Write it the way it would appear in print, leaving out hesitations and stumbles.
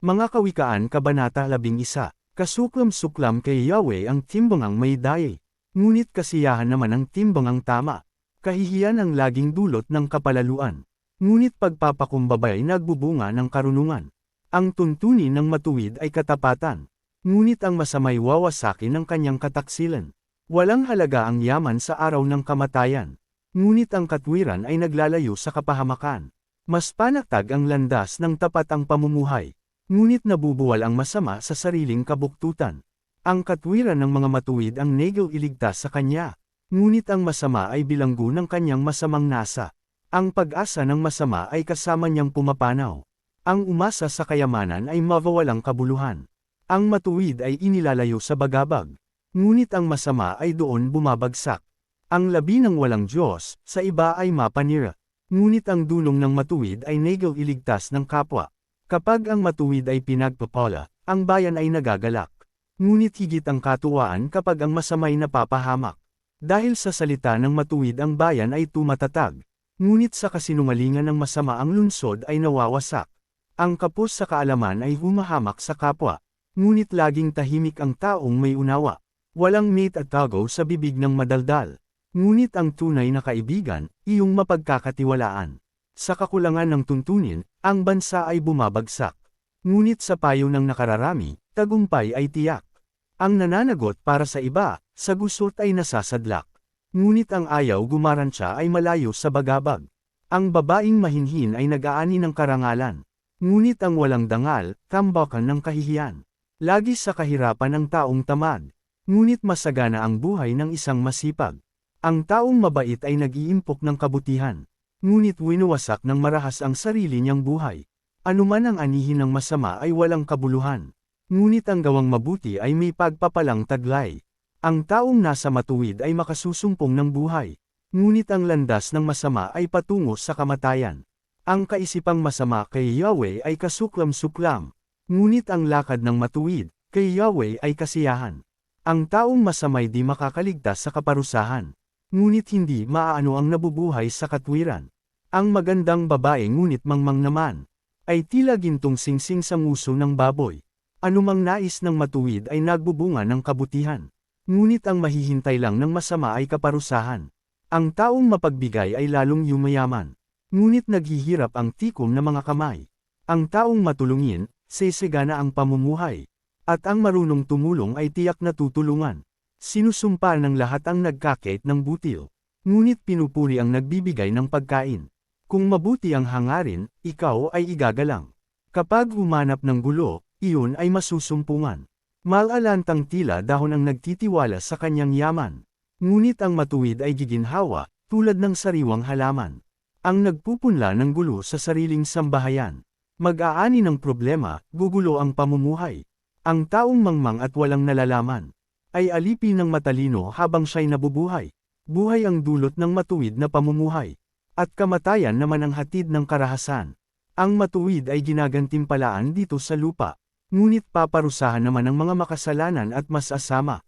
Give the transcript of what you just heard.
Mga Kawikaan Kabanata 11, Kasuklam-suklam kay Yahweh ang timbangang may dayay. Ngunit kasiyahan naman ang timbangang tama. Kahihiyan ang laging dulot ng kapalaluan. Ngunit pagpapakumbabay nagbubunga ng karunungan. Ang tuntunin ng matuwid ay katapatan. Ngunit ang masamay wawasakin ng kanyang kataksilan. Walang halaga ang yaman sa araw ng kamatayan. Ngunit ang katwiran ay naglalayo sa kapahamakan. Mas panatag ang landas ng tapat ang pamumuhay. Ngunit nabubuwal ang masama sa sariling kabuktutan. Ang katwiran ng mga matuwid ang negil iligtas sa kanya. Ngunit ang masama ay bilanggo ng kanyang masamang nasa. Ang pag-asa ng masama ay kasama niyang pumapanaw. Ang umasa sa kayamanan ay mawawalang kabuluhan. Ang matuwid ay inilalayo sa bagabag. Ngunit ang masama ay doon bumabagsak. Ang labi ng walang Diyos, sa iba ay mapanira. Ngunit ang dulong ng matuwid ay negil iligtas ng kapwa. Kapag ang matuwid ay pinagpapala, ang bayan ay nagagalak. Ngunit higit ang katuwaan kapag ang masamay napapahamak. Dahil sa salita ng matuwid ang bayan ay tumatatag. Ngunit sa kasinungalingan ng masama ang lungsod ay nawawasak. Ang kapos sa kaalaman ay humahamak sa kapwa. Ngunit laging tahimik ang taong may unawa. Walang mate at tagaw sa bibig ng madaldal. Ngunit ang tunay na kaibigan, iyong mapagkakatiwalaan. Sa kakulangan ng tuntunin, ang bansa ay bumabagsak. Ngunit sa payo ng nakararami, tagumpay ay tiyak. Ang nananagot para sa iba, sa gusot ay nasasadlak. Ngunit ang ayaw gumarantya ay malayo sa bagabag. Ang babaeng mahinhin ay nag-aani ng karangalan. Ngunit ang walang dangal, tambakan ng kahihiyan. Lagi sa kahirapan ang taong tamad. Ngunit masagana ang buhay ng isang masipag. Ang taong mabait ay nag-iimpok ng kabutihan. Ngunit winuwasak ng marahas ang sarili niyang buhay. Anuman ang anihin ng masama ay walang kabuluhan. Ngunit ang gawang mabuti ay may pagpapalang taglay. Ang taong nasa matuwid ay makasusumpong ng buhay. Ngunit ang landas ng masama ay patungo sa kamatayan. Ang kaisipang masama kay Yahweh ay kasuklam-suklam. Ngunit ang lakad ng matuwid, kay Yahweh ay kasiyahan. Ang taong masamay di makakaligtas sa kaparusahan. Ngunit hindi maaano ang nabubuhay sa katwiran. Ang magandang babae ngunit mangmang naman, ay tila gintong singsing sa nguso ng baboy. Anumang nais ng matuwid ay nagbubunga ng kabutihan. Ngunit ang mahihintay lang ng masama ay kaparusahan. Ang taong mapagbigay ay lalong yumayaman. Ngunit naghihirap ang tikom na mga kamay. Ang taong matulungin, sesigana ang pamumuhay. At ang marunong tumulong ay tiyak na tutulungan. Sinusumpa ng lahat ang nagkakait ng butil. Ngunit pinupuri ang nagbibigay ng pagkain. Kung mabuti ang hangarin, ikaw ay igagalang. Kapag humanap ng gulo, iyon ay masusumpungan. Malalantang tila dahon ang nagtitiwala sa kanyang yaman. Ngunit ang matuwid ay giginhawa, tulad ng sariwang halaman. Ang nagpupunla ng gulo sa sariling sambahayan. Mag-aani ng problema, gugulo ang pamumuhay. Ang taong mangmang at walang nalalaman ay alipin ng matalino habang siya'y nabubuhay. Buhay ang dulot ng matuwid na pamumuhay. At kamatayan naman ang hatid ng karahasan. Ang matuwid ay ginagantimpalaan dito sa lupa. Ngunit paparusahan naman ang mga makasalanan at masasama.